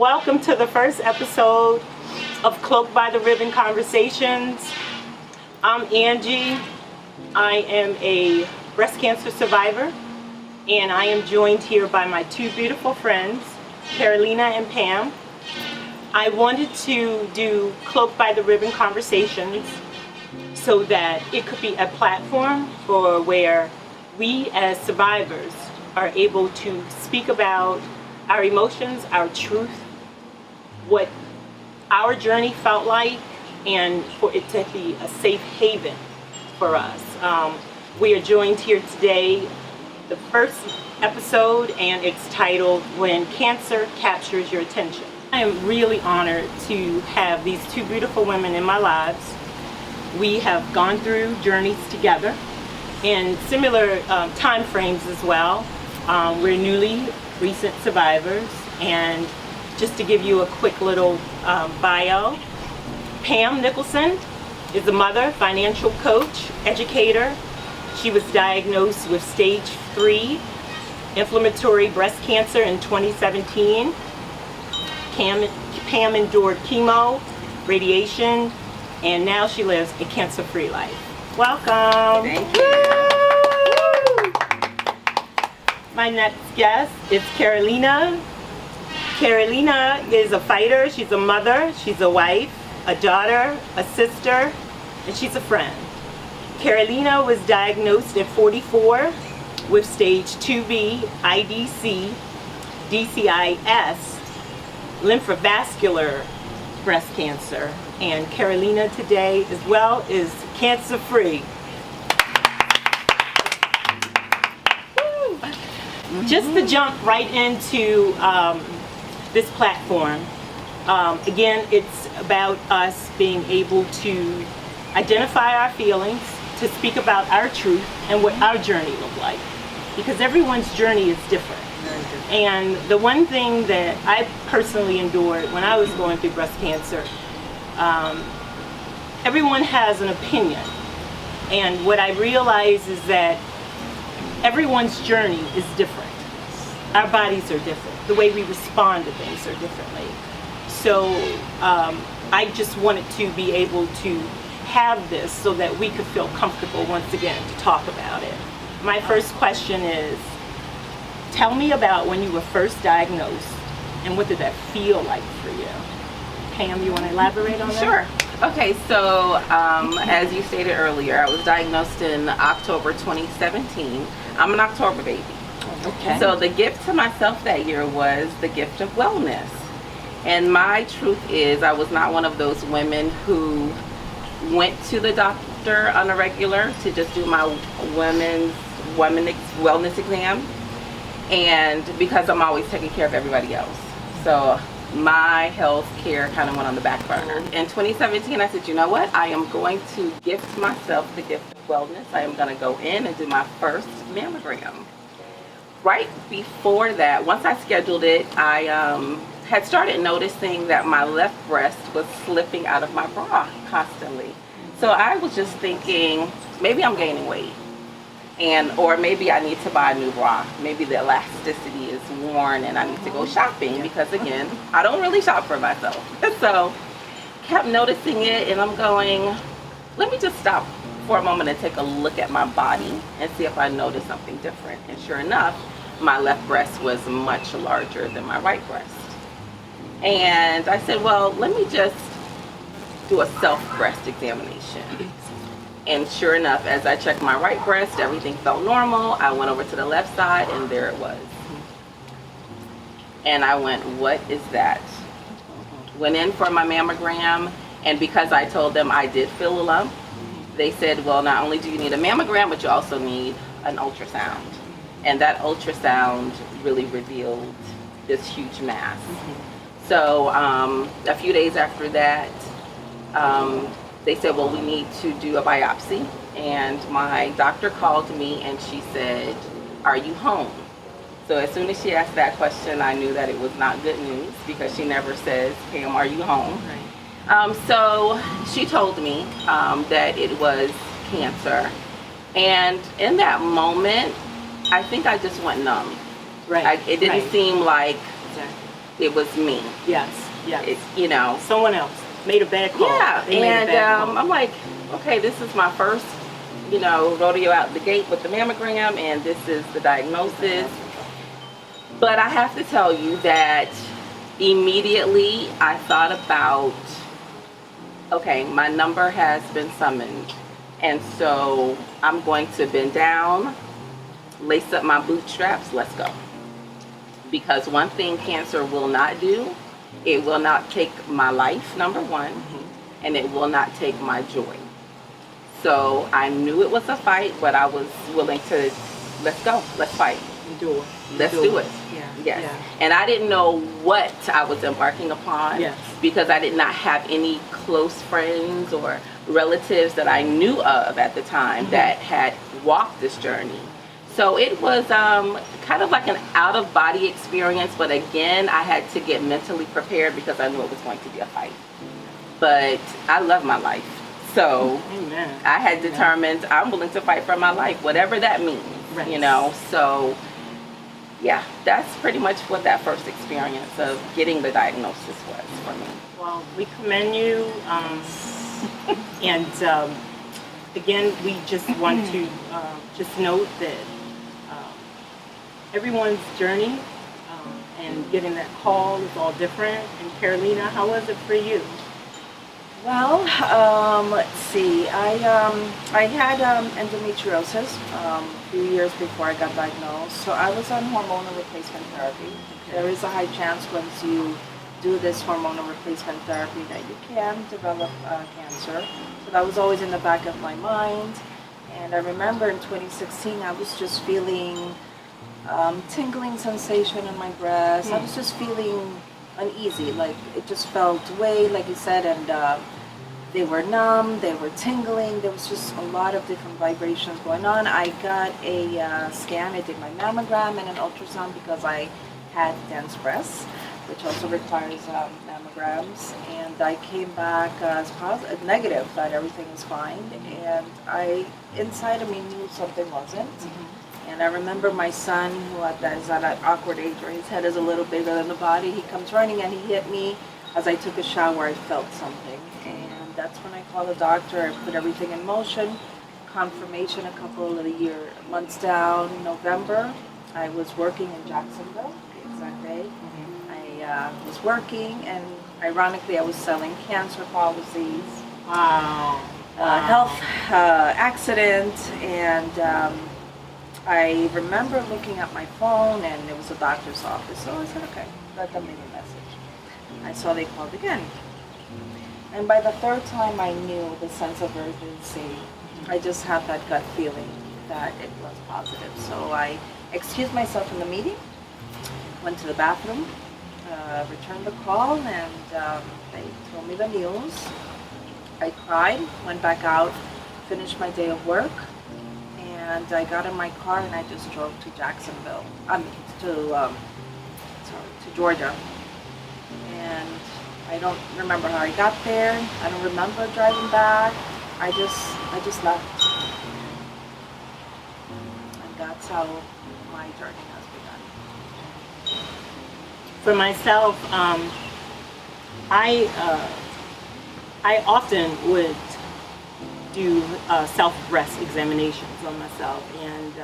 Welcome to the first episode of Cloaked by the Ribbon Conversations. I'm Angie. I am a breast cancer survivor, and I am joined here by my two beautiful friends, Carolina and Pam. I wanted to do Cloaked by the Ribbon Conversations so that it could be a platform for where we as survivors are able to speak about our emotions, our truth, what our journey felt like, and for it to be a safe haven for us. We are joined here today, the first episode, and it's titled When Cancer Captures Your Attention. I am really honored to have these two beautiful women in my lives. We have gone through journeys together in similar time frames as well. We're newly recent survivors, and just to give you a quick little bio, Pam Nicholson is a mother, financial coach, educator. She was diagnosed with stage 3 inflammatory breast cancer in 2017. Pam endured chemo, radiation, and now she lives a cancer-free life. Welcome. Thank you. My next guest is Carolina. Carolina is a fighter, she's a mother, she's a wife, a daughter, a sister, and she's a friend. Carolina was diagnosed at 44 with stage 2B IDC, DCIS, lymphovascular breast cancer. And Carolina today as well is cancer-free. Just to jump right into this platform, again, it's about us being able to identify our feelings, to speak about our truth and what our journey looked like, because everyone's journey is different. And the one thing that I personally endured when I was going through breast cancer, everyone has an opinion, and what I realize is that everyone's journey is different. Our bodies are different. The way we respond to things are differently. So I just wanted to be able to have this so that we could feel comfortable once again to talk about it. My first question is, tell me about when you were first diagnosed and what did that feel like for you? Pam, you want to elaborate on that? Sure. Okay, so as you stated earlier, I was diagnosed in October 2017. I'm an October baby. Okay. So the gift to myself that year was the gift of wellness. And my truth is, I was not one of those women who went to the doctor on a regular to just do my women's wellness exam, and because I'm always taking care of everybody else. So my health care kind of went on the back burner. In 2017, I said, you know what? I am going to gift myself the gift of wellness. I am going to go in and do my first mammogram. Right before that, once I scheduled it, I had started noticing that my left breast was slipping out of my bra constantly. So I was just thinking, maybe I'm gaining weight, or maybe I need to buy a new bra. Maybe the elasticity is worn and I need to go shopping, because again, I don't really shop for myself. So kept noticing it, and I'm going, let me just stop for a moment and take a look at my body and see if I notice something different. And sure enough, my left breast was much larger than my right breast. And I said, well, let me just do a self-breast examination. And sure enough, as I checked my right breast, everything felt normal. I went over to the left side, and there it was. And I went, what is that? Went in for my mammogram, and because I told them I did feel a lump, they said, well, not only do you need a mammogram, but you also need an ultrasound. And that ultrasound really revealed this huge mass. So a few days after that, they said, well, we need to do a biopsy. And my doctor called me and she said, are you home? So as soon as she asked that question, I knew that it was not good news, because she never says, Pam, are you home? Right. So she told me that it was cancer. And in that moment, I think I just went numb. Right. It didn't seem like it was me. Yes, yes. You know. Someone else made a bad call. Yeah, They made a and bad call. I'm like, okay, this is my first, rodeo out the gate with the mammogram, and this is the diagnosis. But I have to tell you that immediately I thought about, okay, my number has been summoned, and so I'm going to bend down, lace up my bootstraps, let's go. Because one thing cancer will not do, it will not take my life, number one, and it will not take my joy. So I knew it was a fight, but I was willing to, let's go, let's fight. Do it. Let's do it. Yeah. Yes. Yeah. And I didn't know what I was embarking upon, Yes. because I did not have any close friends or relatives that I knew of at the time that had walked this journey. So it was kind of like an out-of-body experience, but again, I had to get mentally prepared because I knew it was going to be a fight. But I love my life. So Amen. I had determined I'm willing to fight for my life, whatever that means, Right. So yeah, that's pretty much what that first experience of getting the diagnosis was for me. Well, we commend you. And again, we just want to just note that everyone's journey and getting that call is all different. And Carolina, how was it for you? Well, let's see. I had endometriosis a few years before I got diagnosed. So I was on hormonal replacement therapy. There is a high chance once you do this hormonal replacement therapy that you can develop cancer. So that was always in the back of my mind. And I remember in 2016, I was just feeling tingling sensation in my breast. I was just feeling uneasy, like it just felt way, like you said, and they were numb, they were tingling, there was just a lot of different vibrations going on. I got a scan, I did my mammogram and an ultrasound because I had dense breasts, which also requires mammograms, and I came back as positive, negative, that everything was fine, and I, inside of me, knew something wasn't. And I remember my son, who is at that awkward age where his head is a little bigger than the body, he comes running and he hit me. As I took a shower, I felt something. And that's when I called the doctor. I put everything in motion. Confirmation a couple of months down, November. I was working in Jacksonville, the exact day. I was working, and ironically, I was selling cancer policies. Wow. Health accident, and I remember looking at my phone, and it was a doctor's office, so I said, okay, let them leave a message. I saw they called again. And by the third time, I knew the sense of urgency. I just had that gut feeling that it was positive. So I excused myself from the meeting, went to the bathroom, returned the call, and they told me the news. I cried, went back out, finished my day of work, and I got in my car and I just drove to Jacksonville. To Georgia. And I don't remember how I got there. I don't remember driving back. I just left. And that's how my journey has begun. For myself, I often would do self-breast examinations on myself, and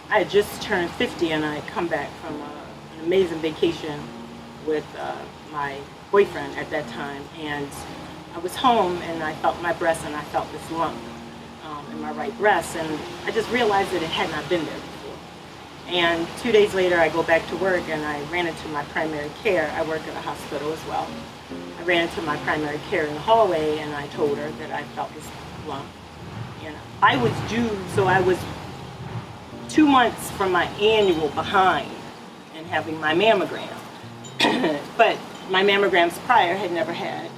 I had just turned 50, and I had come back from an amazing vacation with my boyfriend at that time, and I was home and I felt my breast, and I felt this lump in my right breast, and I just realized that it had not been there before. And 2 days later, I go back to work, and I ran into my primary care. I work at a hospital as well. I ran into my primary care in the hallway, and I told her that I felt this lump. And I was due, so I was 2 months from my annual behind in having my mammogram. But my mammograms prior had never had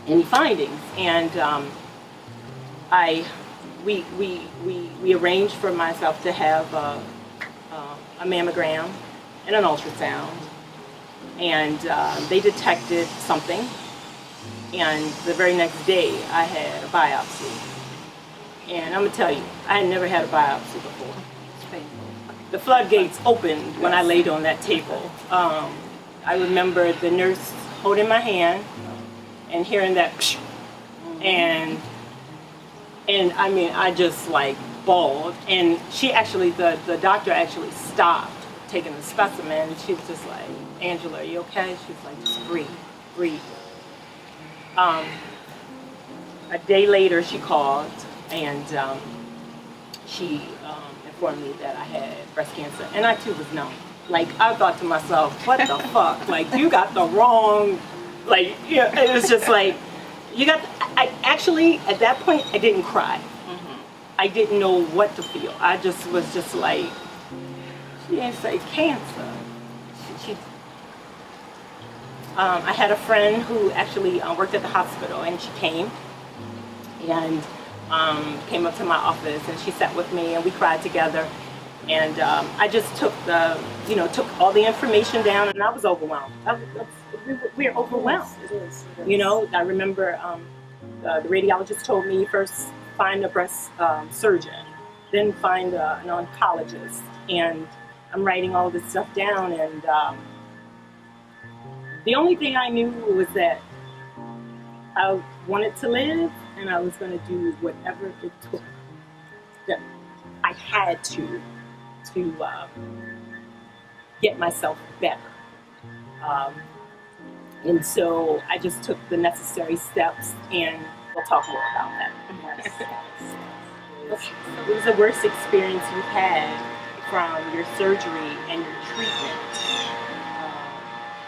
any findings, and we arranged for myself to have a mammogram and an ultrasound, and they detected something, and the very next day I had a biopsy. And I'm gonna tell you, I had never had a biopsy before. It's painful. the floodgates opened when I laid on that table. I remember the nurse holding my hand and hearing that, psh, and I mean, I just like bawled. And she actually, the doctor actually stopped taking the specimen. She was just like, Angela, are you okay? She was like, just breathe, breathe. A day later, she called and she informed me that I had breast cancer, and I too was numb. Like, I thought to myself, what the fuck? Like, you got the wrong, like, yeah, it was just like, you got, I actually, at that point, I didn't cry. I didn't know what to feel. I just was just like, she didn't say cancer. I had a friend who actually worked at the hospital, and she came and came up to my office, and she sat with me and we cried together. And I just took took all the information down, and I was overwhelmed. We were overwhelmed. It is. You know, I remember the radiologist told me first find a breast surgeon, then find an oncologist, and I'm writing all this stuff down, and the only thing I knew was that I wanted to live, and I was going to do whatever it took that I had to get myself better. And so I just took the necessary steps, and we'll talk more about that. What was the worst experience you've had from your surgery and your treatment?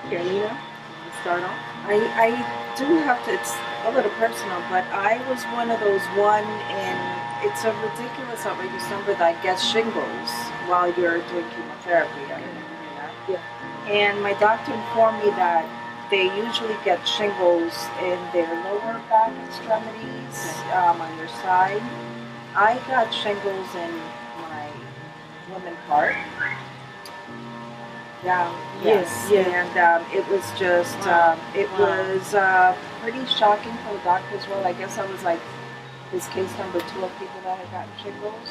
Carolina, you start off? I do have to, it's a little personal, but I was one of those and it's a ridiculous, outrageous number that gets shingles while you're doing chemotherapy. I don't know if you knew that. Yeah. And my doctor informed me that they usually get shingles in their lower back extremities, on your side. I got shingles in my woman part. Yeah. Yes. And it was just, it was pretty shocking for the doctor as well. I guess I was like his case number 2 of people that had gotten shingles.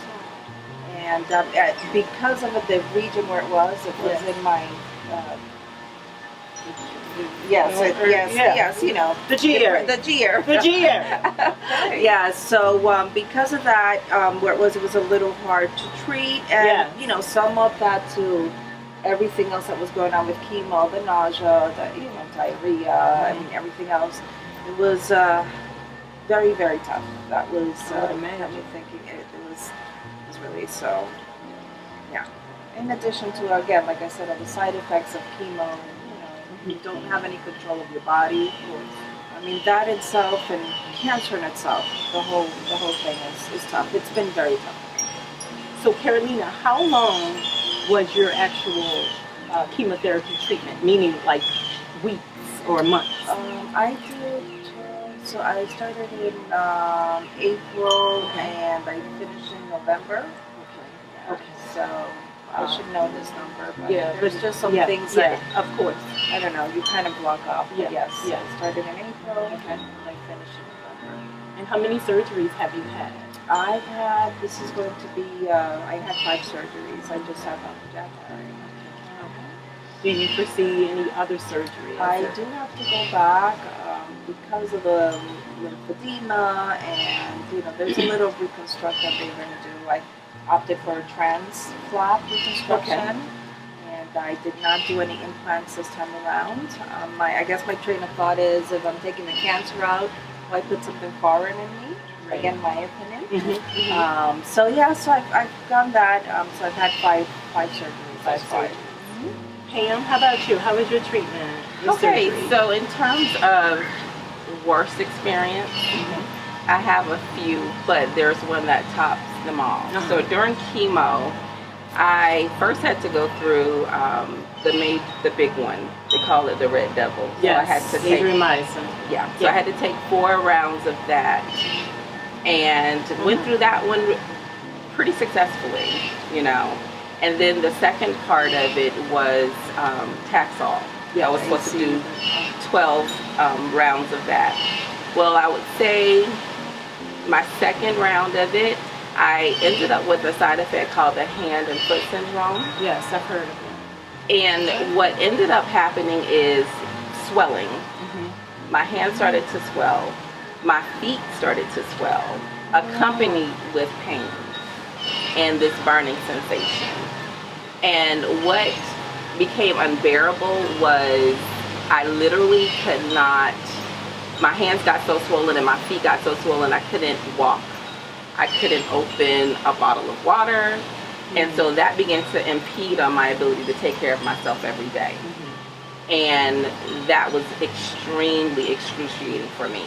And because of it, the region where it was in my, yes, you know. The G-ear. The G-ear. The G-ear. Yeah, so because of that, where it was a little hard to treat, and you know, sum up that to everything else that was going on with chemo, the nausea, the diarrhea, I mean everything else. It was very, very tough. That was got me thinking it was really so. Yeah. In addition to, again, like I said, all the side effects of chemo, and, you don't have any control of your body. I mean, that itself and cancer in itself, the whole thing is tough. It's been very tough. So Carolina, how long was your actual chemotherapy treatment? Meaning like weeks or months? I did. So I started in April and I finished in November. Okay. So I should know this number, but there's just some things that, of course, I don't know, you kind of block off. But Yes. I started in April and I finished in November. And how many surgeries have you had? I've had, this is going to be, I had 5 surgeries. I just had Dr. January. Do you foresee any other surgery? I do have to go back because of the lymphedema, and there's a little reconstruction they're going to do. I opted for a trans flap reconstruction, and I did not do any implants this time around. I guess my train of thought is if I'm taking the cancer out, why put something foreign in me? Right. Again, my opinion. Mm-hmm. So I've done that. So I've had five surgeries. 5 surgeries. Pam, how about you? How was your treatment? Okay, so in terms of worst experience, I have a few, but there's one that tops them all. So during chemo, I first had to go through the big one. They call it the Red Devil. So I had to take So I had to take 4 rounds of that, and went through that one pretty successfully, And then the second part of it was Taxol. I was supposed to do 12 rounds of that. Well, I would say my second round of it, I ended up with a side effect called the hand and foot syndrome. Yes, I've heard of it. And what ended up happening is swelling. My hands started to swell. My feet started to swell, accompanied with pain and this burning sensation. And what became unbearable was I literally could not, my hands got so swollen and my feet got so swollen I couldn't walk. I couldn't open a bottle of water. And so that began to impede on my ability to take care of myself every day. And that was extremely excruciating for me.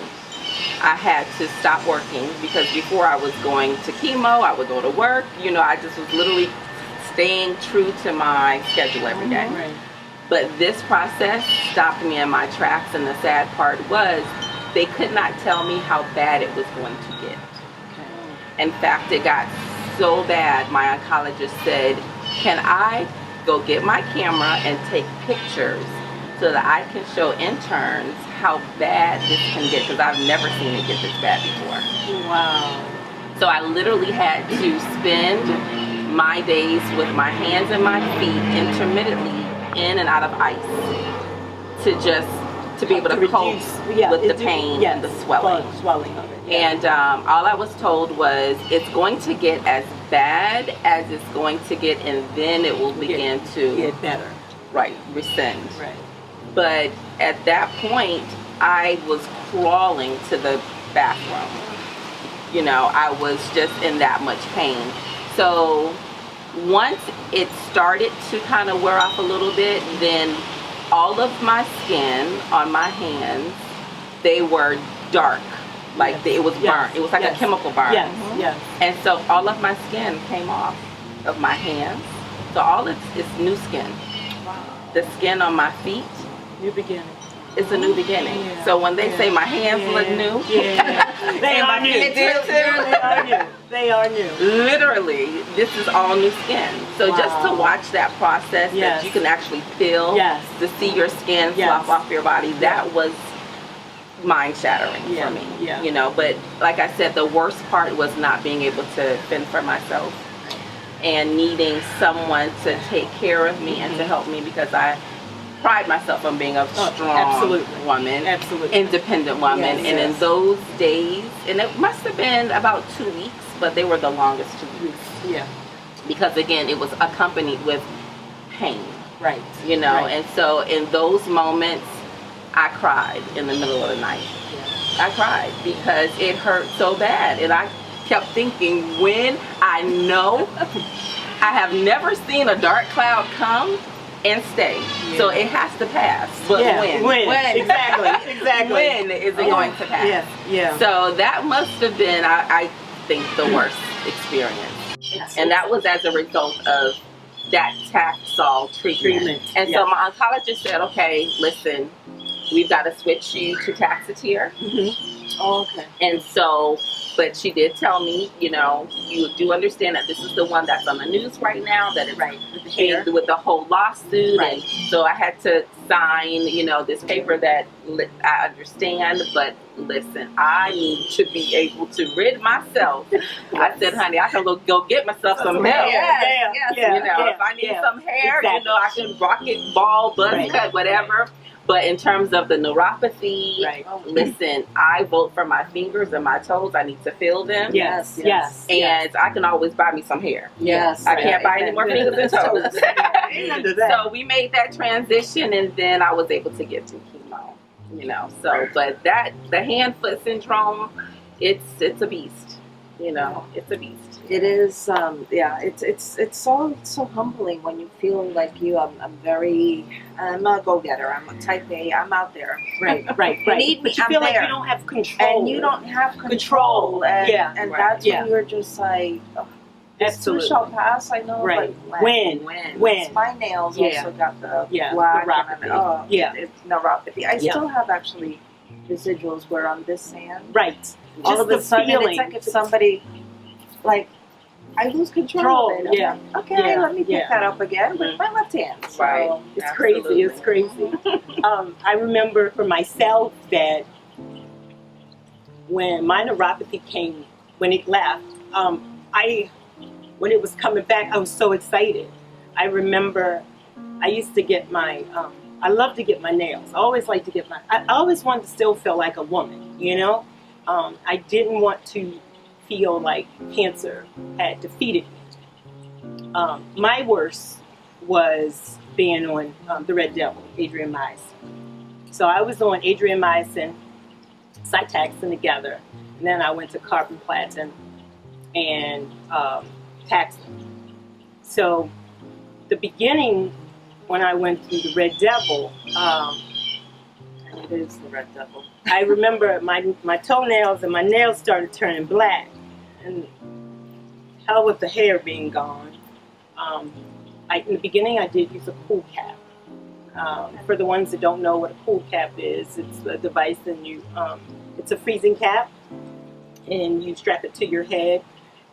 I had to stop working because before I was going to chemo, I would go to work. You know, I just was literally staying true to my schedule every day. Right. But this process stopped me in my tracks, and the sad part was they could not tell me how bad it was going to get. In fact, it got so bad, my oncologist said, can I go get my camera and take pictures so that I can show interns how bad this can get, because I've never seen it get this bad before. Wow. So I literally had to spend my days with my hands and my feet intermittently in and out of ice to be able to cope with the pain and the swelling. Swelling of it. And all I was told was it's going to get as bad as it's going to get, and then it will begin to get better. Right, rescind. Right. But at that point, I was crawling to the bathroom. You know, I was just in that much pain. So once it started to kind of wear off a little bit, then all of my skin on my hands, they were dark. Like it was burnt. It was like a chemical burn. Yes, yes. And so all of my skin came off of my hands. So all it's new skin. Wow. The skin on my feet, New beginning. it's a new beginning. Yeah. So when they say my hands look new, They and my are new. feet did too. They are new. They are new. Literally, this is all new skin. So just to Wow. watch that process Yes. that you can actually feel, Yes. to see your skin Yes. slop off your body, that was mind shattering Yeah. for me. Yeah. You know, but like I said, the worst part was not being able to fend for myself and needing someone to take care of me and to help me, because I pride myself on being a strong absolutely. woman, Absolutely. independent woman. Yes, And yes. in those days, and it must have been about 2 weeks, but they were the longest 2 weeks. Yeah. Because again, it was accompanied with pain, Right. you know. Right. And so in those moments, I cried in the middle of the night. I cried because it hurt so bad, and I kept thinking, when I know I have never seen a dark cloud come and stay, so it has to pass. But when? Exactly. Exactly. When is it going to pass? Yeah. Yeah. So that must have been, I think, the worst experience. And that was as a result of that Taxol treatment. And so my oncologist said, okay, listen, we've got to switch you to Taxotere. Oh, okay. And so, but she did tell me, you know, you do understand that this is the one that's on the news right now, that it's with the whole lawsuit. And so I had to sign, you know, this paper that I understand, but listen, I need to be able to rid myself. I said, honey, I can go get myself some hair. You know, if I need some hair, you know, I can rock it, ball, buzz cut, whatever. But in terms of the neuropathy, listen, I vote for my fingers and my toes. I need to feel them. Yes. And I can always buy me some hair. Yes. I can't buy any more fingers and toes. Under that. So we made that transition, and then I was able to get through chemo. You know, so but the hand foot syndrome, it's a beast. You know, it's a beast. It is, it's so humbling when you feel like I'm a go-getter, I'm a type A, I'm out there. Right. You need me, But you I'm feel like there. you don't have control. And you don't have control. And that's when you're just like, oh, this too shall pass, I know, Right. but When? my nails also got the black neuropathy. and it's neuropathy. I still have actually residuals where on this hand, Right. all Just of a the sudden feeling. it's like if somebody, like, I lose control of it. I'm like, okay, let me pick that up again with my left hand. So, Right. It's crazy. It's crazy. I remember for myself that when my neuropathy came, when it left, when it was coming back, I was so excited. I remember I used to get my, I love to get my nails. I always like to get I always wanted to still feel like a woman, you know? I didn't want to feel like cancer had defeated me. My worst was being on The Red Devil, adriamycin. So I was on adriamycin, Cytaxin together, and then I went to carboplatin and Taxin. So the beginning, when I went through The Red Devil, It is the Red Devil. I remember my toenails and my nails started turning black, and hell with the hair being gone. In the beginning, I did use a pool cap. For the ones that don't know what a pool cap is, it's a device, and it's a freezing cap, and you strap it to your head,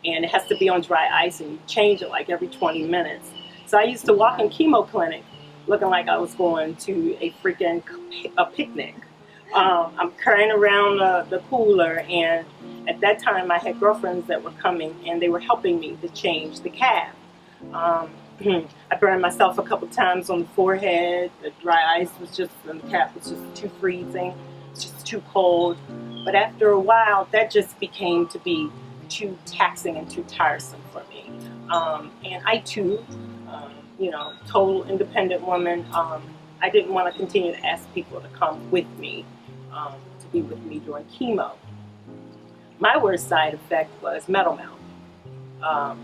and it has to be on dry ice, and you change it like every 20 minutes. So I used to walk in chemo clinic looking like I was going to a freaking picnic. I'm carrying around the cooler, and at that time I had girlfriends that were coming, and they were helping me to change the cap. I burned myself a couple times on the forehead. The dry ice was just, and the cap was just too freezing, just too cold. But after a while, that just became to be too taxing and too tiresome for me. And I too, total independent woman, I didn't want to continue to ask people to come with me, to be with me during chemo. My worst side effect was metal mouth.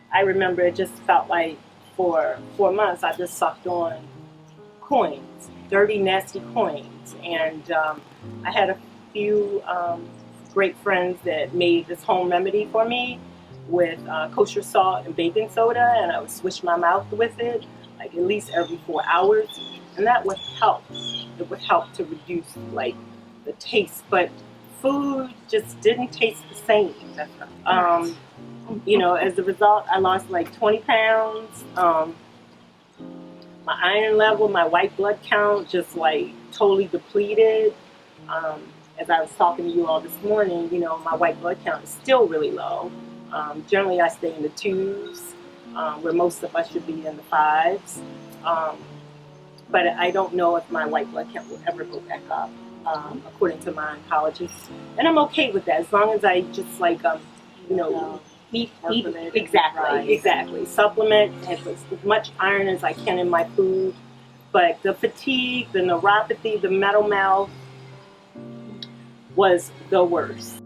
I remember it just felt like for 4 months I just sucked on coins, dirty, nasty coins. And I had a few great friends that made this home remedy for me with kosher salt and baking soda, and I would swish my mouth with it like at least every 4 hours, and that would help. It would help to reduce like the taste, but food just didn't taste the same. As a result, I lost like 20 pounds. My iron level, my white blood count just like totally depleted. As I was talking to you all this morning, my white blood count is still really low. Generally, I stay in the 2s, where most of us should be in the 5s. But I don't know if my white blood count will ever go back up, according to my oncologist. And I'm okay with that, as long as I just eat exactly. Supplement, have as much iron as I can in my food. But the fatigue, the neuropathy, the metal mouth was the worst.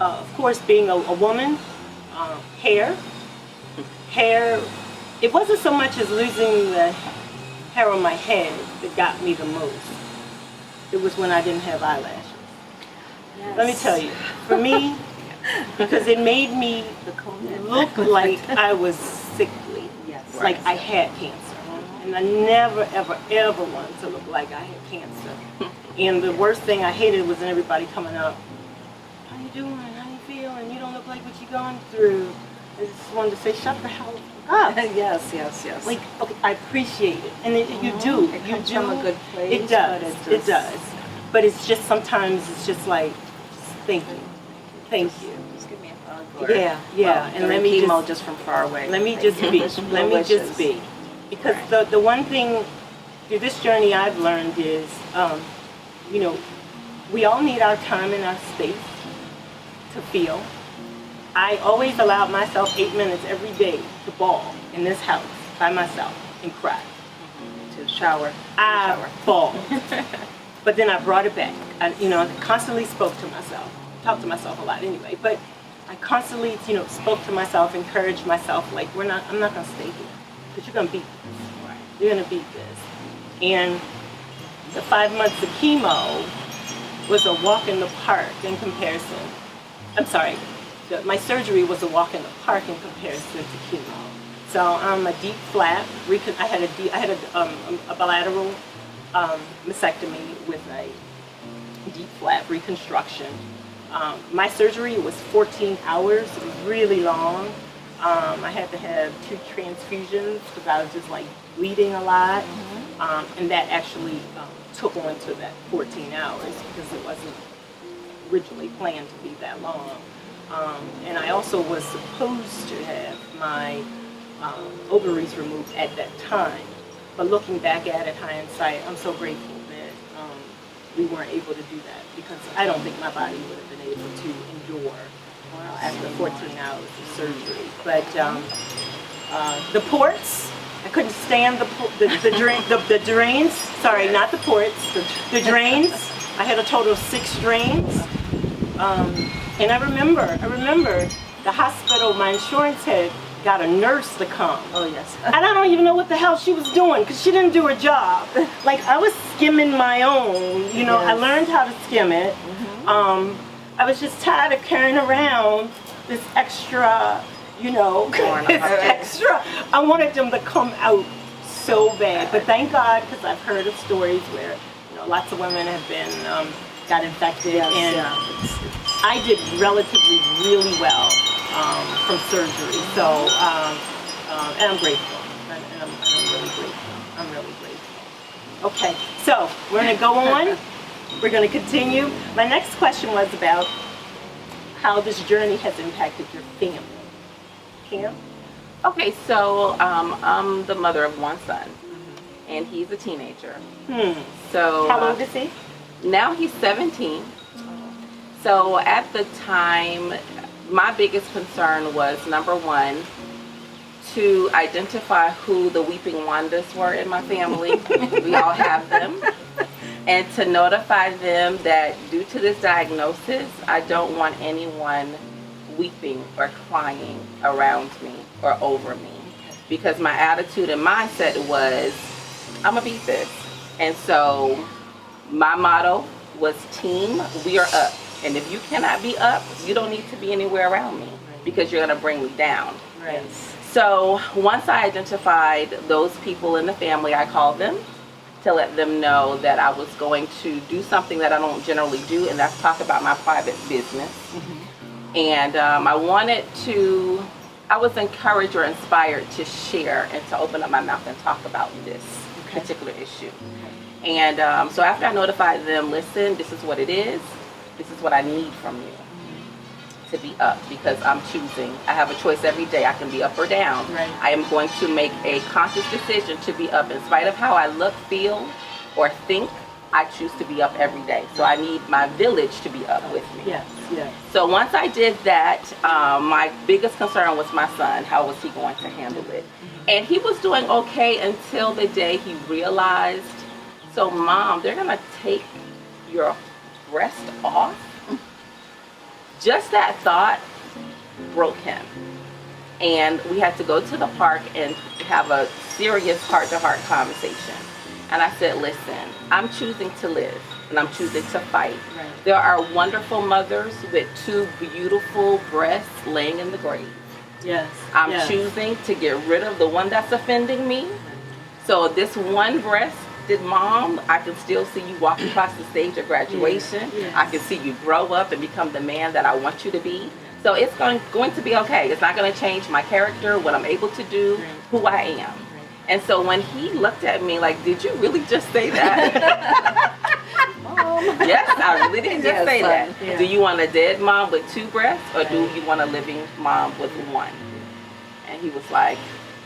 Of course, being a woman, hair, it wasn't so much as losing the hair on my head that got me the most. It was when I didn't have eyelashes. Yes. Let me tell you, for me, because it made me look like I was sickly, Yes. like I had cancer. And I never, ever, ever wanted to look like I had cancer. And the worst thing I hated was everybody coming up, how you doing, how you feeling, you don't look like what you're going through. I just wanted to say, shut the hell up. Yes. Like, okay, I appreciate it. And you do. It You comes do. from a good place. It does. But It does. But it's just, sometimes it's just like, thank you. Thank you. Just give me a hug. Or, Yeah. And let me chemo just from far away. let me just be. Let me just be. Because the one thing through this journey I've learned is, we all need our time and our space to feel. I always allowed myself 8 minutes every day to bawl in this house by myself and cry. To shower. I bawled. But then I brought it back. I constantly spoke to myself. Talked to myself a lot anyway. But I constantly, spoke to myself, encouraged myself, like, I'm not going to stay here. Because you're going to beat this. You're going to beat this. And the 5 months of chemo was a walk in the park in comparison. I'm sorry. My surgery was a walk in the park in comparison to chemo. So I'm a deep flap. I had a bilateral mastectomy with a deep flap reconstruction. My surgery was 14 hours. It was really long. I had to have 2 transfusions because I was just like bleeding a lot. And that actually took on to that 14 hours because it wasn't originally planned to be that long. And I also was supposed to have my ovaries removed at that time. But looking back at it, hindsight, I'm so grateful that we weren't able to do that, because I don't think my body would have been able to endure after 14 hours of surgery. But the ports, I couldn't stand the drains. Sorry, not the ports, the drains. I had a total of 6 drains. And I remember the hospital, my insurance had got a nurse to come. Oh, yes. And I don't even know what the hell she was doing, because she didn't do her job. Like, I was skimming my own, you know, I Yes. learned how to skim it. I was just tired of carrying around this extra, you know, this extra. I wanted them to come out so bad. But thank God, because I've heard of stories where, you know, lots of women have been, got infected. And I did relatively really well from surgery. So, and I'm grateful. And I'm really grateful. I'm really grateful. Okay, so we're going to go on. We're going to continue. My next question was about how this journey has impacted your family. Pam? Okay, so I'm the mother of one son, and he's a teenager. So How old is he? now he's 17. So at the time, my biggest concern was, number one, to identify who the weeping Wandas were in my family. We all have them. And to notify them that due to this diagnosis, I don't want anyone weeping or crying around me or over me. Because my attitude and mindset was, I'm gonna beat this. And so my motto was, team, we are up. And if you cannot be up, you don't need to be anywhere around me, because you're gonna bring me down. Right. So once I identified those people in the family, I called them to let them know that I was going to do something that I don't generally do, and that's talk about my private business. And I was encouraged or inspired to share and to open up my mouth and talk about this particular issue. And so after I notified them, listen, this is what it is. This is what I need from you to be up, because I'm choosing. I have a choice every day. I can be up or down. Right. I am going to make a conscious decision to be up in spite of how I look, feel, or think. I choose to be up every day. So I need my village to be up with me. Yes, yes. So once I did that, my biggest concern was my son. How was he going to handle it? And he was doing okay until the day he realized, so Mom, they're gonna take your breast off? Just that thought broke him. And we had to go to the park and have a serious heart-to-heart conversation. And I said, listen, I'm choosing to live, and I'm choosing to fight. Right. There are wonderful mothers with 2 beautiful breasts laying in the grave. Yes. I'm yes. choosing to get rid of the one that's offending me. So this one breast, Mom, I can still see you walk across the stage of graduation. Yes. I can see you grow up and become the man that I want you to be. So it's going to be okay. It's not going to change my character, what I'm able to do, who I am. And so when he looked at me like, did you really just say that? Mom. Yes, I really did just say that. Yeah. Do you want a dead mom with 2 breasts, or do you want a living mom with 1? And he was like,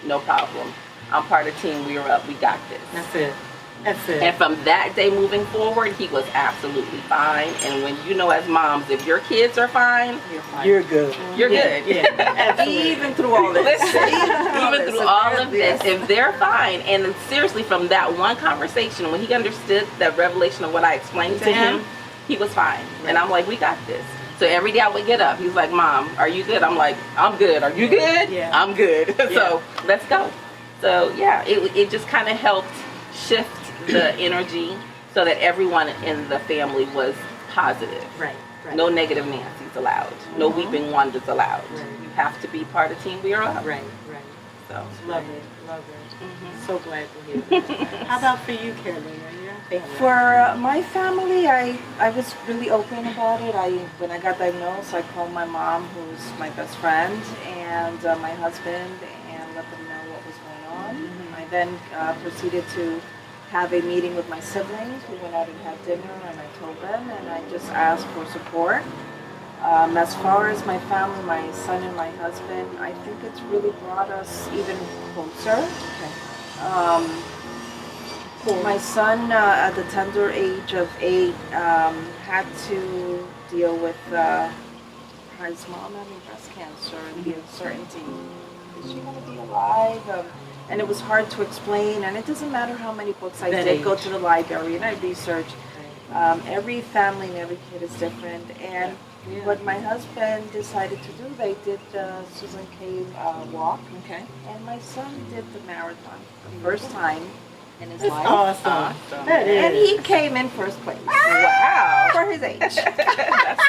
no problem. I'm part of Team We Are Up. We got this. That's it. That's it. And from that day moving forward, he was absolutely fine. And when you know, as moms, if your kids are fine, You're good. you're good. Yeah, absolutely. Even through all this. Even through all of this, if they're fine. And seriously, from that one conversation, when he understood that revelation of what I explained to him, he was fine. And I'm like, we got this. So every day I would get up, he was like, Mom, are you good? I'm like, I'm good. Are you good? Yeah. I'm good. So let's go. So yeah, it just kind of helped shift the energy so that everyone in the family was positive. Right. No negative Nancy's allowed. No weeping Wandas allowed. You have to be part of Team We Are Up. Right. So Love it. So glad to hear that. How about for you, Carolina? Your family? For my family, I was really open about it. When I got diagnosed, I called my mom, who's my best friend, and my husband, and let them know what was going on. I then proceeded to have a meeting with my siblings. We went out and had dinner, and I told them, and I just asked for support. As far as my family, my son and my husband, I think it's really brought us even closer. Um, my son, at the tender age of 8, had to deal with his mom having breast cancer and the uncertainty. Is she going to be alive? And it was hard to explain. And it doesn't matter how many books I did go to the library and I researched. Every family and every kid is different. And what my husband decided to do, they did the Susan Cave walk. Okay. And my son did the marathon for the first time in his That's life. awesome. That is. And he came in first place. Wow. For his age.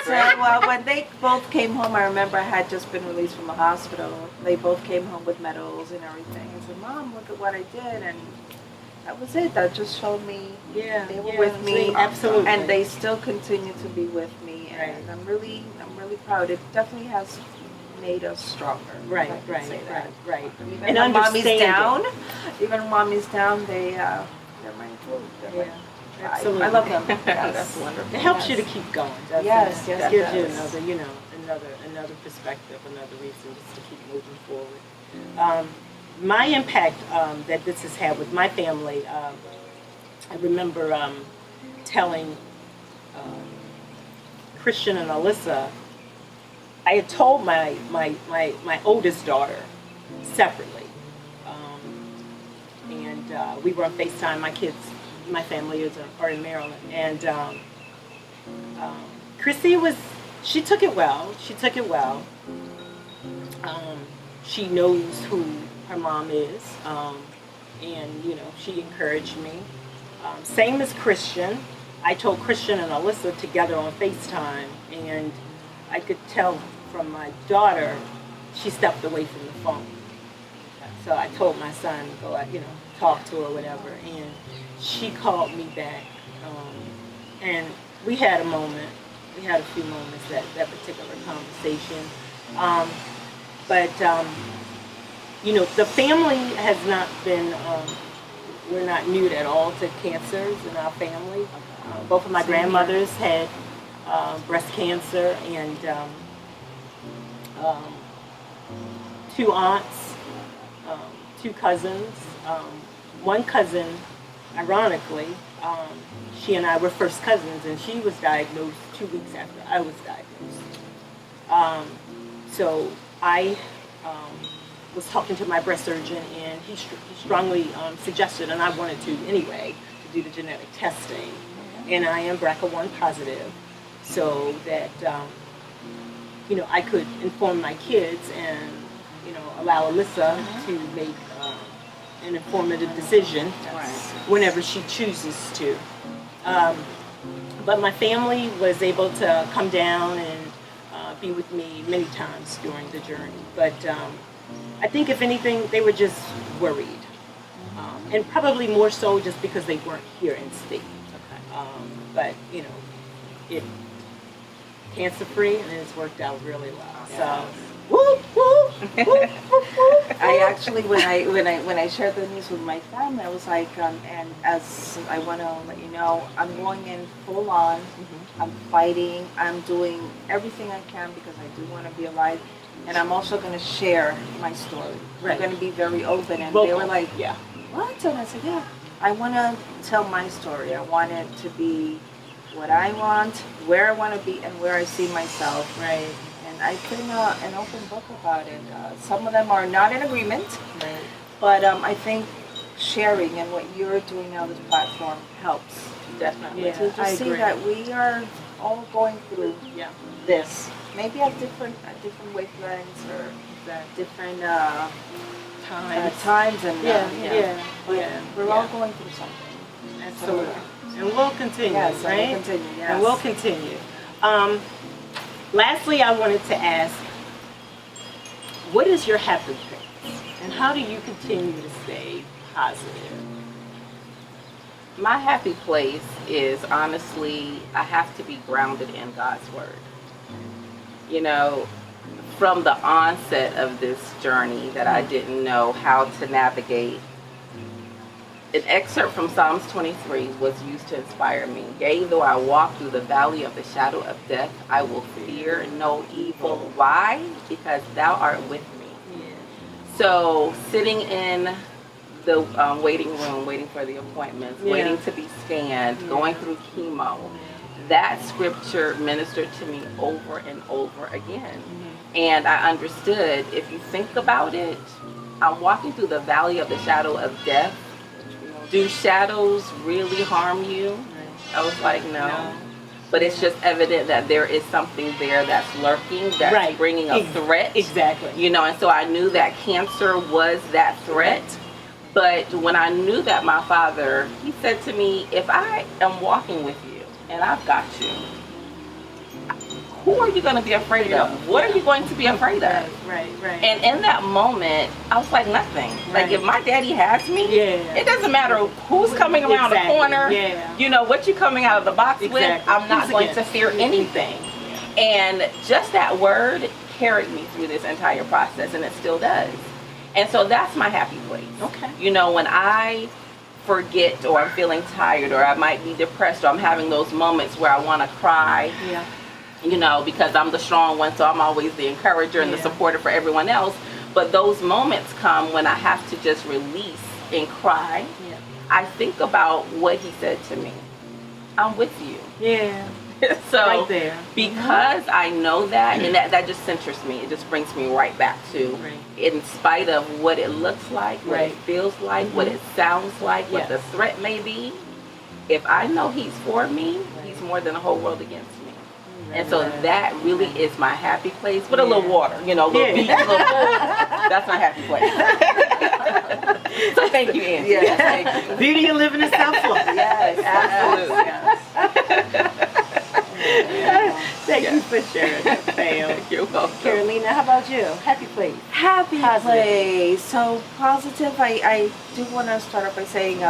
So when they both came home, I remember I had just been released from the hospital. They both came home with medals and everything. I said, Mom, look at what I did. And that was it. That just showed me they were with me. Absolutely. And they still continue to be with me. And I'm really proud. It definitely has made us stronger. Right. Even And when mommy's understanding. down, they're my food. They're my, Absolutely. I love them. Yes. That's wonderful. It helps you to keep going, doesn't Yes, it? yes, It gives it you does. another perspective, another reason just to keep moving forward. My impact that this has had with my family, I remember telling Christian and Alyssa, I had told my oldest daughter separately, and we were on FaceTime. My family are in Maryland, and Chrissy she took it well. She knows who her mom is, and she encouraged me. Same as Christian. I told Christian and Alyssa together on FaceTime, and I could tell from my daughter, she stepped away from the phone. So I told my son, go out, talk to her, whatever, and she called me back, and we had a moment. We had a few moments that particular conversation. The family has not been, we're not new at all to cancers in our family. Both of my grandmothers had breast cancer, and 2 aunts, 2 cousins. One cousin, ironically, she and I were first cousins, and she was diagnosed 2 weeks after I was diagnosed. So I was talking to my breast surgeon, and he strongly suggested, and I wanted to anyway, to do the genetic testing. And I am BRCA1 positive, so that I could inform my kids and allow Alyssa to make an informative decision whenever she chooses to. But my family was able to come down and be with me many times during the journey. But I think if anything, they were just worried, and probably more so just because they weren't here in state. But it cancer-free, and it's worked out really well. So, woo, woo, woo, woo, woo. I actually, when I shared the news with my family, I was like, and as I want to let you know, I'm going in full on. I'm fighting. I'm doing everything I can because I do want to be alive, and I'm also going to share my story. Right. I'm going to be very open, and Vocal. they were like, "What?" And I said, "Yeah, I want to tell my story. I want it to be what I want, where I want to be, and where I see myself." Right. And I've been an open book about it. Some of them are not in agreement, Right. but I think sharing and what you're doing now, this platform, helps. Definitely. Yeah. To just I see agree. that we are all going through Yeah. this, maybe at different wavelengths or different times, and but we're all going through something. Absolutely. And we'll continue, Yes, right? and we'll continue. Yes. And we'll continue. Lastly, I wanted to ask, what is your happy place? And how do you continue to stay positive? My happy place is, honestly, I have to be grounded in God's Word. From the onset of this journey that I didn't know how to navigate An excerpt from Psalms 23 was used to inspire me. Yea, though I walk through the valley of the shadow of death, I will fear no evil. Why? Because thou art with me. So sitting in the waiting room, waiting for the appointments, waiting to be scanned, going through chemo, that scripture ministered to me over and over again. And I understood, if you think about it, I'm walking through the valley of the shadow of death. Do shadows really harm you? I was like, no. But it's just evident that there is something there that's lurking, that's bringing a threat. Exactly. You know, and so I knew that cancer was that threat. But when I knew that my father, he said to me, if I am walking with you and I've got you, who are you going to be afraid of? What are you going to be afraid of? Right. And in that moment, I was like, nothing. Like, if my daddy has me, it doesn't matter who's coming around the corner, you know, what you coming out of the box with, I'm not going to fear anything. And just that word carried me through this entire process, and it still does. And so that's my happy place. Okay. You know, when I forget, or I'm feeling tired, or I might be depressed, or I'm having those moments where I want to cry, you know, because I'm the strong one, so I'm always the encourager and the supporter for everyone else. But those moments come when I have to just release and cry. I think about what he said to me. I'm with you. So right there. Because I know that, and that just centers me. It just brings me right back to, in spite of what it looks like, what it feels like, what it sounds like, what the threat may be, if I know he's for me, he's more than a whole world against me. And so that really is my happy place. With a little water, you know, a little beach, a little pool. That's my happy place. So thank you, Angie. Yes, thank you. Beauty and living in South Florida. Thank you for sharing that, Pam. You're welcome. Carolina, how about you? Happy place. Happy place. So positive. I do want to start off by saying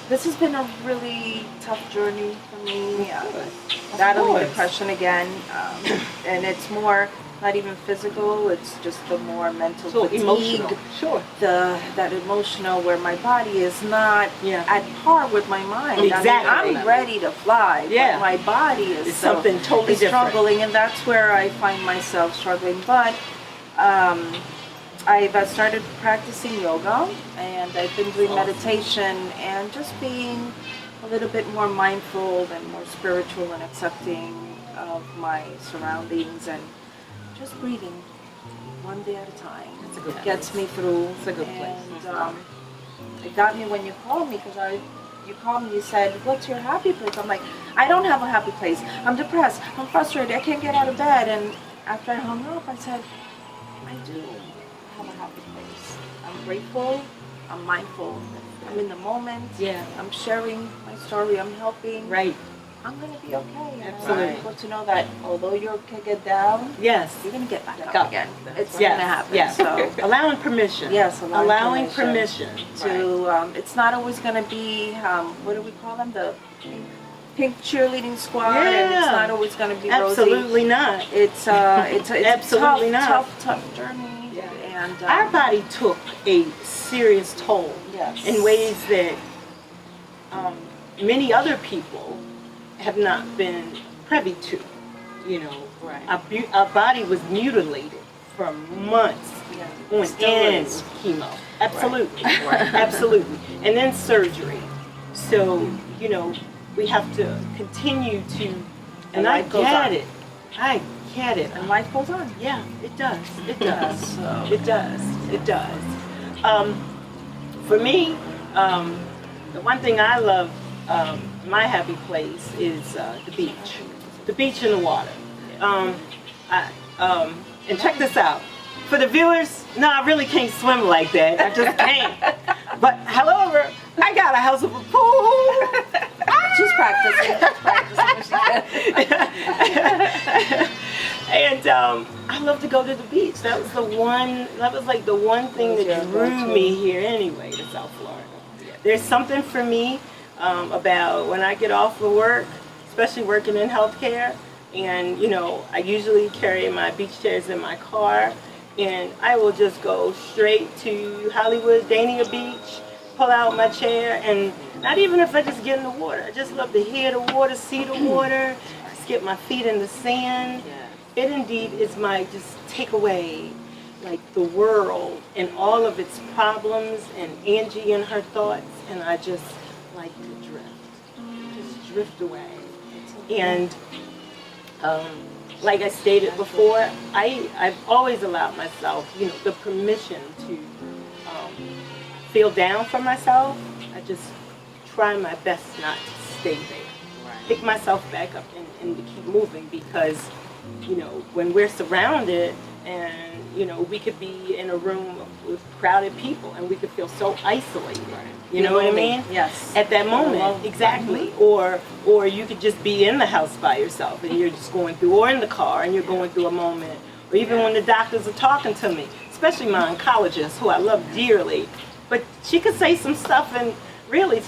this has been a really tough journey for me. Battling depression again, and it's more not even physical. It's just the more mental fatigue, emotional. That emotional, where my body is not at par with my mind. Exactly. I mean, I'm ready to fly, but my body is something totally different. Struggling, and that's where I find myself struggling. But I've started practicing yoga, and I've been doing meditation and just being a little bit more mindful and more spiritual and accepting of my surroundings, and just breathing one day at a time. That's a good Gets me through. It's a good place. And it got me when you called me, because you called me, you said, what's your happy place? I'm like, I don't have a happy place. I'm depressed. I'm frustrated. I can't get out of bed. And after I hung up, I said, I do have a happy place. I'm grateful. I'm mindful. I'm in the moment. I'm sharing my story. I'm helping. I'm going to be okay. Absolutely. I want people to know that although you can get down, you're going to get back up again. It's going to happen. So allowing permission. Allowing permission to, it's not always going to be, what do we call them? The pink cheerleading squad. And it's not always going to be rosy. Absolutely not. It's absolutely tough journey. And our body took a serious toll in ways that many other people have not been privy to. You know, our body was mutilated for months on end with chemo. Absolutely, absolutely, and then surgery. So you know, we have to continue to. And I get it. I get it. And life goes on. Yeah, it does. It does. It does. It does. For me, the one thing I love, my happy place is the beach. The beach and the water. And check this out. For the viewers, no, I really can't swim like that. I just can't. But however, I got a house with a pool. She's practicing. And I love to go to the beach. That was like the one thing that drew me here anyway to South Florida. There's something for me about when I get off of work, especially working in healthcare, and you know, I usually carry my beach chairs in my car, and I will just go straight to Hollywood, Dania Beach, pull out my chair, and not even if I just get in the water. I just love to hear the water, see the water, just get my feet in the sand. It indeed is my just takeaway, like the world and all of its problems and Angie and her thoughts, and I just like to drift away. And like I stated before, I've always allowed myself, the permission to feel down for myself. I just try my best not to stay there. Pick myself back up and to keep moving, because when we're surrounded and we could be in a room with crowded people and we could feel so isolated. You know what I mean? Yes. At that moment, exactly. Or you could just be in the house by yourself and you're just going through, or in the car and you're going through a moment, or even when the doctors are talking to me, especially my oncologist, who I love dearly. But she could say some stuff, and really,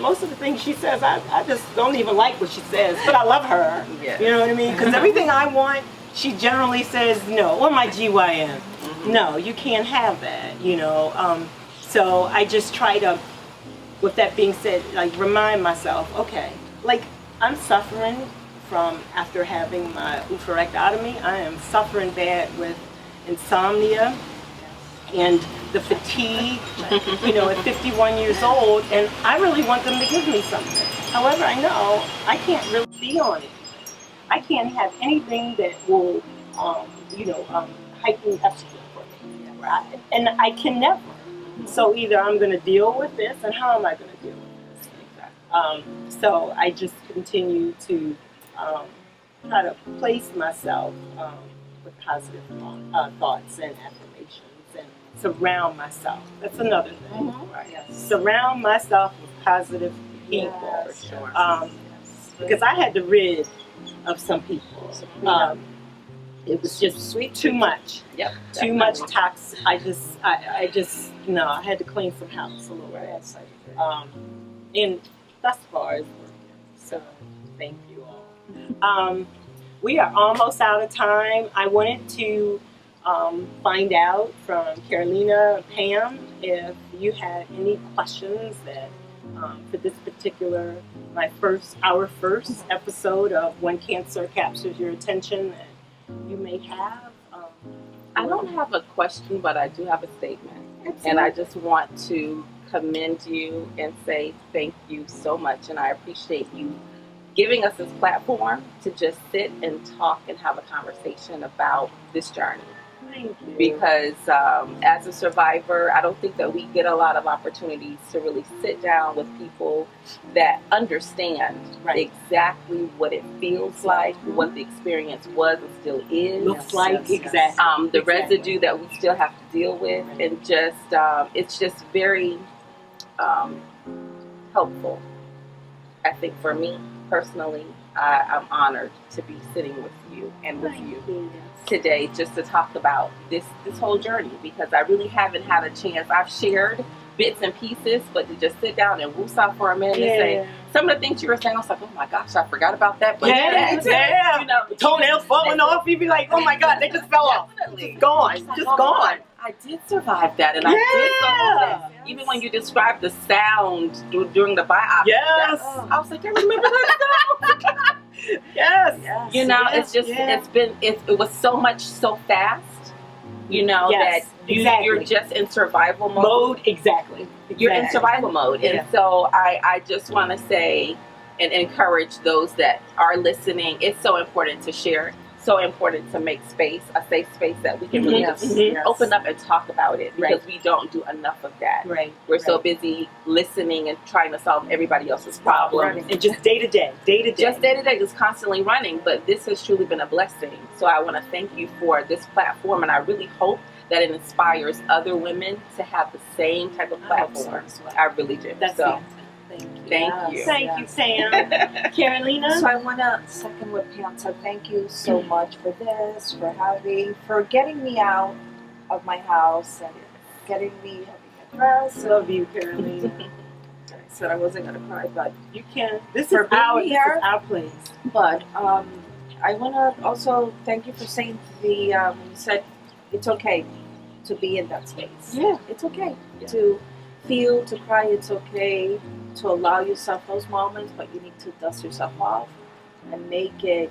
most of the things she says, I just don't even like what she says, but I love her. Yes. You know what I mean? Because everything I want, she generally says no, or my GYN. No, you can't have that, So I just try to, with that being said, like remind myself, okay, like I'm suffering from, after having my oophorectomy, I am suffering bad with insomnia and the fatigue, at 51 years old, and I really want them to give me something. However, I know I can't really be on it. I can't have anything that will, heighten estrogen for me. Right? And I can never. So either I'm going to deal with this, and how am I going to deal with this? So I just continue to try to place myself with positive thoughts and affirmations, and surround myself. That's another thing. Right? Yes. Surround myself with positive people. Yes, sure. Because I had to rid of some people. It was just too much. Yep. Too much toxic. I had to clean some house a little bit. And thus far it's working. So thank you all. We are almost out of time. I wanted to find out from Carolina, Pam, if you had any questions that for this particular, our first episode of When Cancer Captures Your Attention, that you may have. I don't have a question, but I do have a statement. Absolutely. And I just want to commend you and say thank you so much. And I appreciate you giving us this platform to just sit and talk and have a conversation about this journey. Thank you. Because as a survivor, I don't think that we get a lot of opportunities to really sit down with people that understand exactly what it feels like, what the experience was and still is. Looks like, exactly. The residue that we still have to deal with, and just it's just very helpful. I think for me personally, I'm honored to be sitting with you and with you today, just to talk about this whole journey, because I really haven't had a chance. I've shared bits and pieces, but to just sit down and woosah for a minute and say some of the things you were saying, I was like, oh my gosh, I forgot about that. But the toenails falling off, you'd be like, oh my God, they just fell off. Gone, just gone. I did survive that, and I did go through that. Even when you described the sound during the biopsy, I was like, I remember that sound. Yes. It's just it was so much so fast. That you're just in survival mode. Exactly. You're in survival mode, and so I just want to say and encourage those that are listening. It's so important to share. So important to make space, a safe space that we can really just open up and talk about it, because we don't do enough of that. We're so busy listening and trying to solve everybody else's problems. And just day to day. Just day to day, just constantly running. But this has truly been a blessing. So I want to thank you for this platform, and I really hope that it inspires other women to have the same type of platform. I really do. Thank you. Thank you, Sam. Carolina? So I want to second what Pam said. Thank you so much for this, for getting me out of my house and getting me having a dress. Love you, Carolina. I said I wasn't going to cry, but you can. This is our place. But I want to also thank you for saying you said it's okay to be in that space. Yeah. It's okay to feel to cry, it's okay to allow yourself those moments, but you need to dust yourself off and make it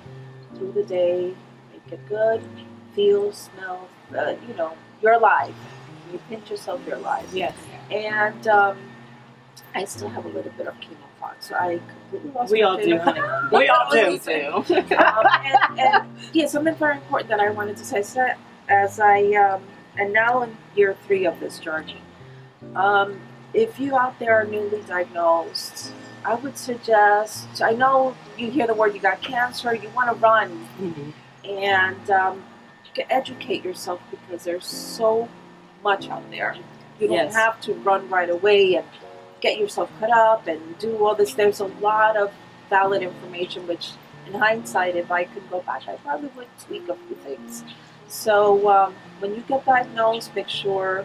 through the day, make it good, feel, smell, you're alive. You pinch yourself, you're alive. Yes. And I still have a little bit of chemo thoughts, so I completely lost We my all train do, of honey. thought. We all do. And yeah, something very important that I wanted to say. So as I and now in year 3 of this journey, if you out there are newly diagnosed, I would suggest. I know you hear the word you got cancer, you want to run and educate yourself because there's so much out there. You don't Yes. have to run right away and get yourself cut up and do all this. There's a lot of valid information, which in hindsight, if I could go back, I probably would tweak a few things. So when you get diagnosed, make sure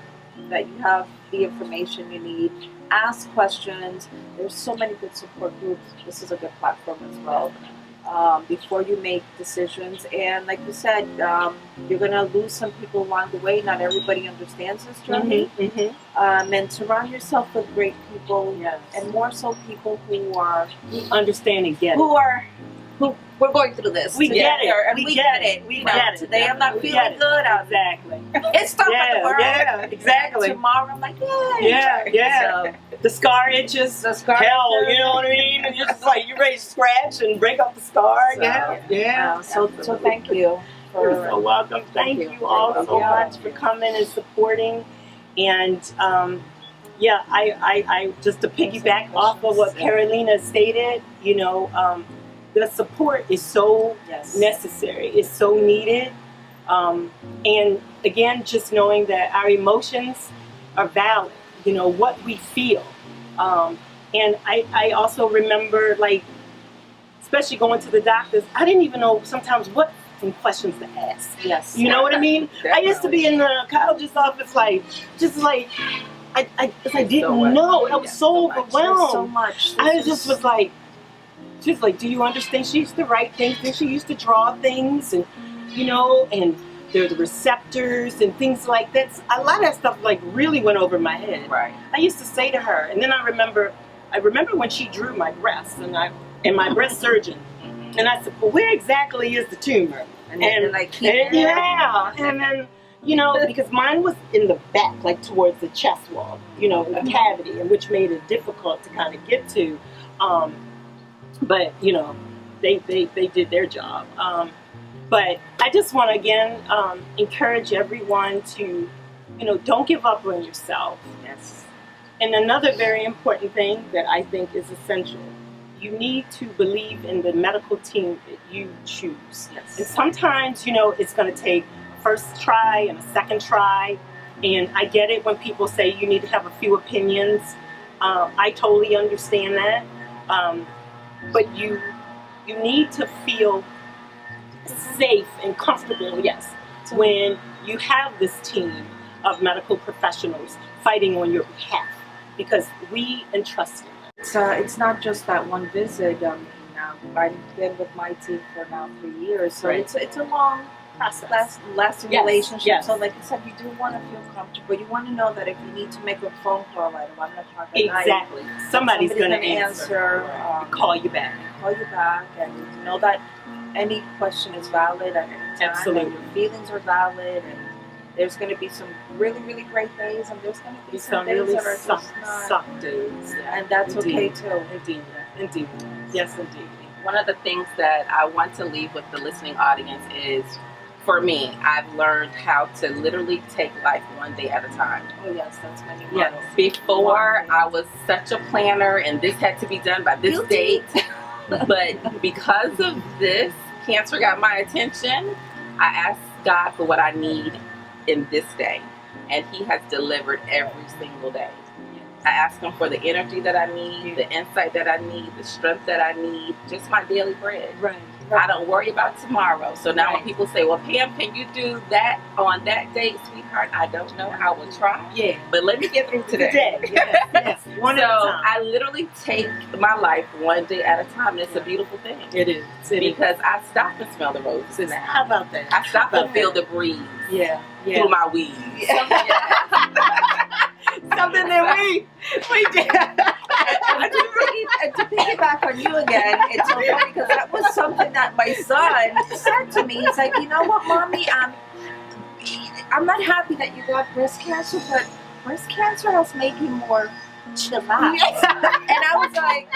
that you have the information you need. Ask questions. There's so many good support groups. This is a good platform as well. Before you make decisions. And like you said, you're going to lose some people along the way. Not everybody understands this journey. And surround yourself with great people, Yes. and more so people who are Understand and get it. who we're going through this. We get together, it. and we get it. We You know, get it. Today I'm not We feeling get it. good. Exactly. It's tough at the work. Yeah, exactly. Tomorrow I'm like, yay. Yeah. So, The scar itches. the scar Hell, itches. you know what I mean? And you're just like, you're ready to scratch and break up the scar. So, Yeah. so thank you. You're so welcome. Thank you. you all You're so welcome. much for coming and supporting. And I just to piggyback off of what Carolina stated, the support is so Yes. necessary. It's so needed. And again, just knowing that our emotions are valid, what we feel. And I also remember, like, especially going to the doctors, I didn't even know sometimes what questions to ask. Yes. You know what I mean? I used to be in the oncologist's office, I didn't know. I was so overwhelmed. So much. I just was like, she was like, do you understand? She used to write things, then she used to draw things, and and there are the receptors and things like that. A lot of that stuff like really went over my head. Right. I used to say to her, and then I remember when she drew my breast, and my breast surgeon, and I said, well, where exactly is the tumor? And then like, and then because mine was in the back, like towards the chest wall, in the cavity, and which made it difficult to kind of get to. But they did their job. But I just want to again encourage everyone to, don't give up on yourself. Yes. And another very important thing that I think is essential, you need to believe in the medical team that you choose. Yes. And sometimes, it's going to take a first try and a second try. And I get it when people say you need to have a few opinions. I totally understand that. But you need to feel safe and comfortable, yes, when you have this team of medical professionals fighting on your behalf, because we entrust them. It's not just that one visit. I've been with my team for now 3 years, so Right. it's a long Process. lasting Yes, relationship. yes. So like I said, you do want to feel comfortable. You want to know that if you need to make a phone call at 11 o'clock at night, Exactly. Somebody's going to gonna answer. Call you back. call you back, and know that any question is valid at any time. Absolutely. And your feelings are valid, and there's going to be some really, really great days, and there's going to be some days really that are just not. suck days. And that's okay too. Indeed. Yes, indeed. One of the things that I want to leave with the listening audience is, for me, I've learned how to literally take life one day at a time. Oh yes, that's my new Yes. motto. Before, I was such a planner, and this had to be done by this Guilty. date. But because of this, cancer got my attention. I asked God for what I need in this day, and He has delivered every single day. I ask Him for the energy that I need, the insight that I need, the strength that I need, just my daily bread. Right. I don't worry about tomorrow. So now when people say, well, Pam, can you do that on that date, sweetheart? I don't know. I will try. Yeah. But let me get through today. Yes. One at a So time. I literally take my life one day at a time. And it's a beautiful thing. It is. Because I stop and smell the roses now. How about that? I stop How and about feel that? the breeze Yeah. through my weeds. something that we did. And to piggyback on you again, it's so funny because that was something that my son said to me. He's like, you know what, Mommy, I'm not happy that you got breast cancer, but breast cancer has made you more chillax. And I was like,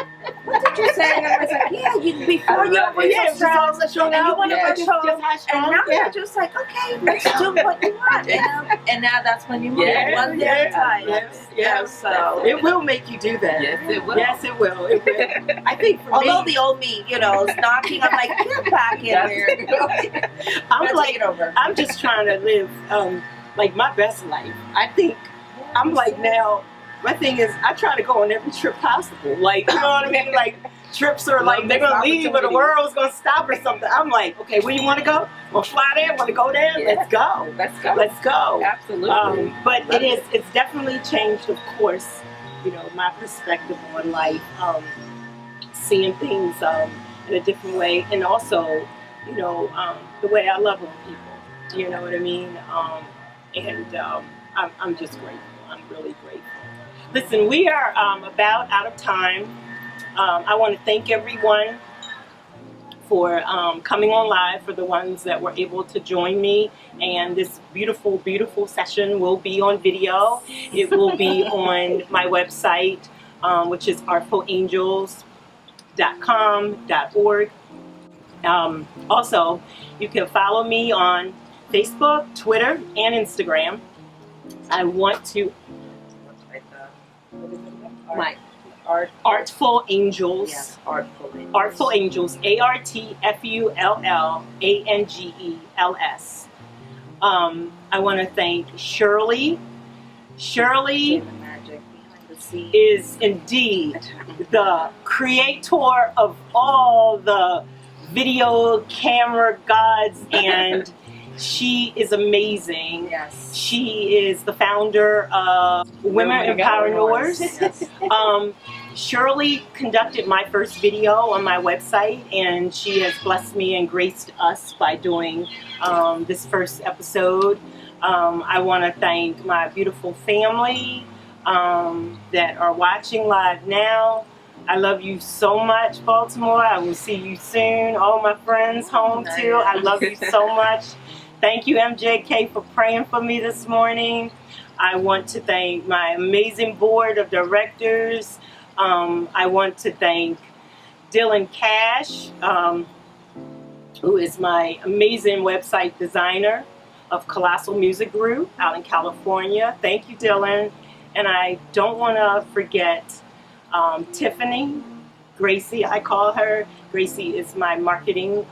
what did you say? And I was like, yeah, before you were so strong, and you want to rush home. And now you're just like, okay, let's do what you want. And now that's when you move one day at a time. Yes. So It will make you do that. Yes, it will. Yes, it will. It will. I think for although me, the old me, is knocking, I'm like, get back in here. I'm like, take it over. I'm just trying to live like my best life. I think I'm like now. My thing is, I try to go on every trip possible. Like, you know what I mean? Like, trips are like, they're going to leave or the world's going to stop or something. I'm like, okay, where you want to go? Want to fly there? Want to go there? Yeah. Let's go. Let's go. Let's go. Absolutely. But it's definitely changed, of course, my perspective on life, seeing things in a different way. And also, the way I love on people. You know what I mean? I'm just grateful. I'm really grateful. Listen, we are about out of time. I want to thank everyone for coming on live, for the ones that were able to join me. And this beautiful, beautiful session will be on video. It will be on my website, which is artfulangels.com.org. Also, you can follow me on Facebook, Twitter, and Instagram. I want to... My Artfull Angels. Yes, Artfull Angels. Artfull Angels. ARTFULLANGELS. I want to thank Shirley. Shirley The magic behind the scenes. is indeed the creator of all the video camera gods, and she is amazing. Yes. She is the founder of Women Empowerers. Yes. Shirley conducted my first video on my website, and she has blessed me and graced us by doing this first episode. I want to thank my beautiful family that are watching live now. I love you so much, Baltimore. I will see you soon. All my friends home too. I love you so much. Thank you, MJK, for praying for me this morning. I want to thank my amazing board of directors. I want to thank Dylan Cash, who is my amazing website designer of Colossal Music Group out in California. Thank you, Dylan. And I don't want to forget Tiffany, Gracie, I call her. Gracie is my marketing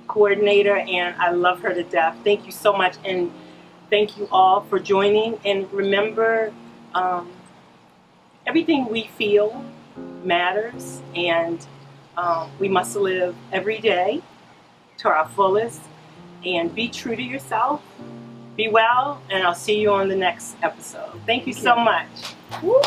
coordinator, and I love her to death. Thank you so much, and thank you all for joining. And remember, everything we feel matters, and we must live every day to our fullest, and be true to yourself. Be well, and I'll see you on the next episode. Thank you so much. Woo!